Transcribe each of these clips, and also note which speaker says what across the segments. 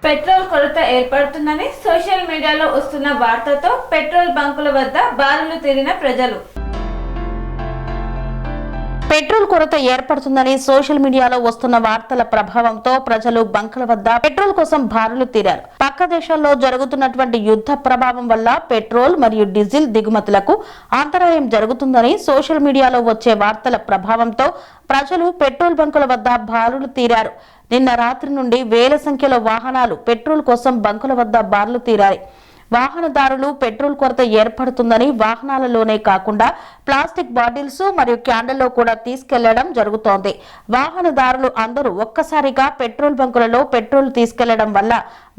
Speaker 1: Petrol కొరత ఏర్పడుతుందని social మీడియాలో వస్తున్న వార్తతో పెట్రోల్ బంకుల వద్ద బారులు తీరిన ప్రజలు.
Speaker 2: పెట్రోల్ కొరత ఏర్పడుతుందని సోషల్ మీడియాలో వస్తున్న వార్తల ప్రభావంతో ప్రజలు బంకుల వద్ద పెట్రోల్ కోసం బారులు తీరారు. పక్క దేశాల్లో జరుగుతున్నటువంటి యుద్ధ ప్రభావం వల్ల పెట్రోల్ మరియు డీజిల్ దిగుమతులకు అంతరాయం జరుగుతుందని సోషల్ మీడియాలో వచ్చే వార్తల ప్రభావంతో ప్రజలు పెట్రోల్ బంకుల వద్ద బారులు తీరారు. నిన్న రాత్రి నుండి వేల సంఖ్యలో వాహనాలు పెట్రోల్ కోసం బంకుల వద్ద బారులు తీరాయి. వాహనదారులు పెట్రోల్ కొరత ఏర్పడుతుందని వాహనాలలోనే కాకుండా ప్లాస్టిక్ బాటిల్స్ మరియు క్యాండిల్లో కూడా తీసుకెళ్లడం జరుగుతోంది. వాహనదారులు అందరూ ఒక్కసారిగా పెట్రోల్ బంకులలో పెట్రోల్ తీసుకెళ్లడం వల్ల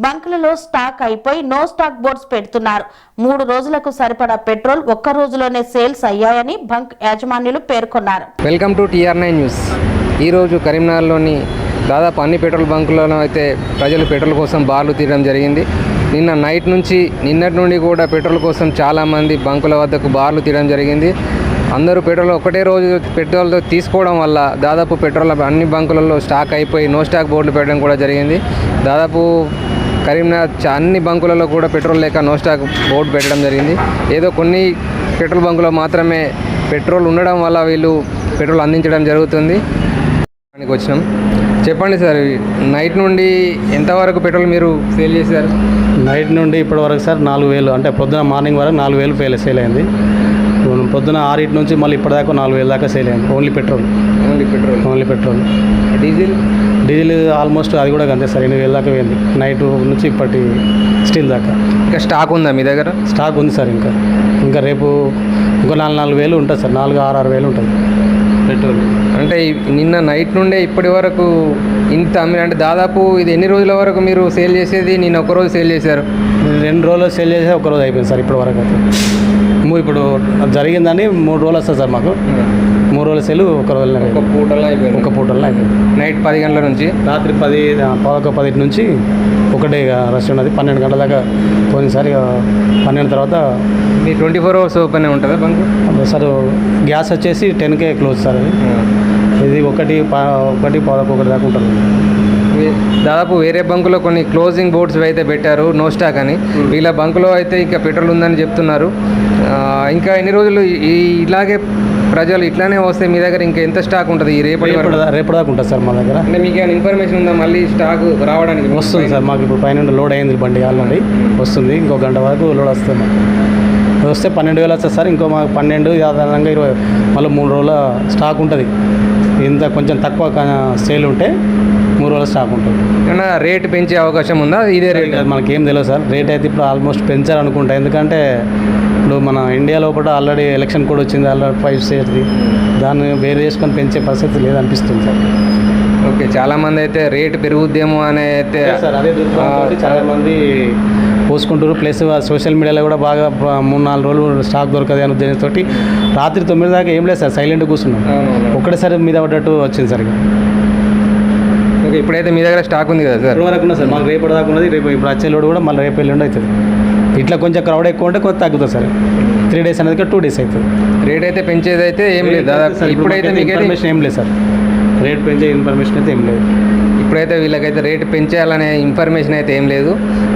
Speaker 2: బంకులలో స్టాక్ అయిపోయి నో స్టాక్ బోర్డ్స్ పెడుతున్నారు. 3 రోజులకు సరిపడా పెట్రోల్ ఒక్క రోజులోనే సేల్స్ అయ్యాయని బంక్ యాజమాన్యులు పేర్కొన్నారు.
Speaker 3: Welcome to TR9 news. ఈరోజు కరీంనగర్లోని దాదాపు అన్ని పెట్రోల్ బంకులలో అయితే ప్రజలు పెట్రోల్ కోసం బార్లు తీయడం జరిగింది. నిన్నటి నుండి కూడా పెట్రోల్ కోసం చాలామంది బంకుల వద్దకు బార్లు తీయడం జరిగింది. అందరూ పెట్రోల్ ఒకటే రోజు పెట్రోల్ తీసుకోవడం వల్ల దాదాపు పెట్రోల్ అన్ని బంకులలో స్టాక్ అయిపోయి నో స్టాక్ బోర్డులు పెట్టడం కూడా జరిగింది. దాదాపు కరీంనగర్ అన్ని బంకులలో కూడా పెట్రోల్ లేక నో స్టాక్ బోర్డు పెట్టడం జరిగింది. ఏదో కొన్ని పెట్రోల్ బంకులో మాత్రమే పెట్రోల్ ఉండడం వల్ల వీళ్ళు పెట్రోల్ అందించడం జరుగుతుంది. వచ్చినాం. చెప్పండి సార్, నైట్ నుండి ఎంతవరకు పెట్రోల్ మీరు సేల్ చేశారు?
Speaker 4: నైట్ నుండి ఇప్పటి వరకు సార్ 4,000, అంటే పొద్దున మార్నింగ్ వరకు 4,000 సేల్ అయింది. పొద్దున 6 నుంచి మళ్ళీ ఇప్పటిదాకా 4,000 దాకా సేల్ అయింది. Only petrol. డీజిల్ ఆల్మోస్ట్ అది కూడా అంతే సార్, 8,000 దాకా పోయింది నైట్ నుంచి ఇప్పటి స్టిల్ దాకా.
Speaker 3: ఇంకా స్టాక్ ఉందా మీ దగ్గర?
Speaker 4: స్టాక్ ఉంది సార్. ఇంకా రేపు ఇంకో 4,000 ఉంటుంది సార్. 4,000-6,000 ఉంటుంది పెట్రోల్.
Speaker 3: అంటే నిన్న నైట్ నుండే ఇప్పటి వరకు ఇంత అంటే దాదాపు ఇది ఎన్ని రోజుల వరకు మీరు సేల్ చేసేది? నిన్న ఒక రోజు సేల్ చేశారు?
Speaker 4: 2 రోజులు సేల్ చేసి ఒక రోజు అయిపోయింది సార్ ఇప్పటి వరకు అయితే. ఇప్పుడు జరిగిందని 3 రోజులు వస్తుంది సార్ మాకు. 3 రోజుల సేలు ఒక పూటలో అయిపోయింది.
Speaker 3: నైట్ 10 గంటల నుంచి
Speaker 4: రాత్రి 10 నుంచి ఒకటే రష్ ఉన్నది. 12 గంటల దాకా పోయినసారి 12 తర్వాత
Speaker 3: మీ 24 hours ఓపెన్ ఉంటుందా బంక్?
Speaker 4: సార్ గ్యాస్ వచ్చేసి 10కే క్లోజ్ సార్. ఇది 1-11 దాకా ఉంటుంది.
Speaker 3: దాదాపు వేరే బంకులో కొన్ని క్లోజింగ్ బోర్డ్స్ అయితే పెట్టారు నో స్టాక్ అని. వీళ్ళ బంకులో అయితే ఇంకా పెట్రోల్ ఉందని చెప్తున్నారు. ఇంకా ఎన్ని రోజులు ఇలాగే ప్రజలు ఇట్లానే వస్తే మీ దగ్గర ఇంకా ఎంత స్టాక్ ఉంటుంది? రేపటి
Speaker 4: దాకా ఉంటుంది సార్ మా దగ్గర.
Speaker 3: అంటే మీకు ఏమైనా ఇన్ఫర్మేషన్ ఉందా మళ్ళీ స్టాక్ రావడానికి?
Speaker 4: వస్తుంది సార్ మాకు. ఇప్పుడు పైన లోడ్ అయింది బండి ఆల్రెడీ, వస్తుంది. ఇంకో గంట వరకు లోడ్ వస్తుంది. వస్తే 12,000 వస్తుంది సార్. ఇంకో మాకు 12 సాధారణంగా 20 మళ్ళీ 3 రోజుల స్టాక్ ఉంటుంది. ఇంత కొంచెం తక్కువ సేల్ ఉంటే 3 రోజుల స్టాక్ ఉంటుంది.
Speaker 3: ఏమన్నా రేట్ పెంచే అవకాశం ఉందా? ఇదే రేట్
Speaker 4: మనకేం తెలియదు సార్. రేట్ అయితే ఇప్పుడు ఆల్మోస్ట్ పెంచారు అనుకుంటా. ఎందుకంటే ఇప్పుడు మన ఇండియా లోపల ఆల్రెడీ ఎలక్షన్ కూడా వచ్చింది, ఆల్రెడీ 5 స్టేట్ది. దాన్ని వేరు చేసుకొని పెంచే పరిస్థితి లేదనిపిస్తుంది సార్.
Speaker 3: ఓకే, చాలామంది అయితే రేటు పెరుగుద్దేమో అని అయితే
Speaker 4: సార్ అదే చాలామంది పోసుకుంటారు. ప్లస్ సోషల్ మీడియాలో కూడా బాగా 3-4 రోజులు స్టాక్ దొరకదు అనే ఉద్దేశంతో రాత్రి 9 దాకా ఏం లేదు సార్, సైలెంట్గా కూర్చున్నాం. ఒక్కటేసారి మీద పడ్డట్టు వచ్చింది సార్.
Speaker 3: ఓకే, ఇప్పుడైతే మీ దగ్గర స్టాక్ ఉంది కదా సార్?
Speaker 4: ఇప్పుడు వరకు ఉన్నా సార్. మాకు రేపటి దాకా ఉన్నది. రేపు ఇప్పుడు వచ్చే లోడ్ కూడా మళ్ళీ రేపు ఎల్లుండి అవుతుంది. ఇట్లా కొంచెం క్రౌడ్ ఎక్కువ ఉంటే కొంత తగ్గుతుంది సార్. 3 days అనేది 2 days అవుతుంది.
Speaker 3: రేట్ అయితే పెంచేది అయితే ఏం లేదు దాదాపు. ఇప్పుడైతే మీకు
Speaker 4: ఇన్ఫర్మేషన్ ఏం లేదు సార్. రేట్ పెంచే ఇన్ఫర్మేషన్ అయితే ఏం లేదు.
Speaker 3: ఇప్పుడైతే వీళ్ళకైతే రేటు పెంచేయాలనే ఇన్ఫర్మేషన్ అయితే ఏం లేదు.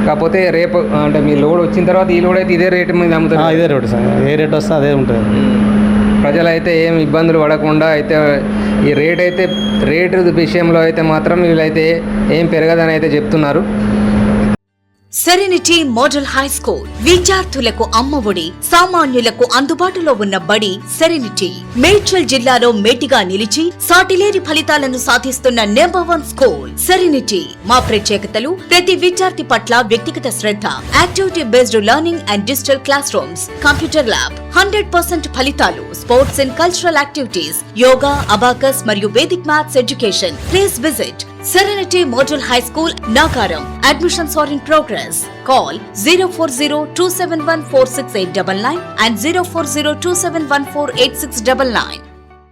Speaker 3: కాకపోతే రేపు అంటే మీ లోడ్ వచ్చిన తర్వాత ఈ లోడ్ అయితే ఇదే రేటు మీద అమ్ముతారు?
Speaker 4: ఇదే రేటు సార్. ఏ రేట్ వస్తే అదే ఉంటుంది.
Speaker 3: ప్రజలైతే ఏం ఇబ్బందులు పడకుండా అయితే ఈ రేటు విషయంలో అయితే మాత్రం వీళ్ళైతే ఏం పెరగదని అయితే చెప్తున్నారు.
Speaker 5: సెరెనిటీ మోడల్ హై స్కూల్ విద్యార్థులకు అమ్మఒడి, సామాన్యులకు అందుబాటులో ఉన్న బడి సెరెనిటీ. మేడ్చల్ జిల్లాలో మేటిగా నిలిచి సాటిలేని ఫలితాలను సాధిస్తున్న నంబర్ 1 స్కూల్ సెరెనిటీ. మా ప్రత్యేకతలు: ప్రతి విద్యార్థి పట్ల వ్యక్తిగత శ్రద్ధ, activity based learning and digital classrooms, computer lab, 100% ఫలితాలు, sports and cultural activities, yoga, abacus మరియు Vedic maths education. Please visit Serenity Model High School, Nagaram. Admissions are in progress. Call 040-271-46899 and 040-271-48699.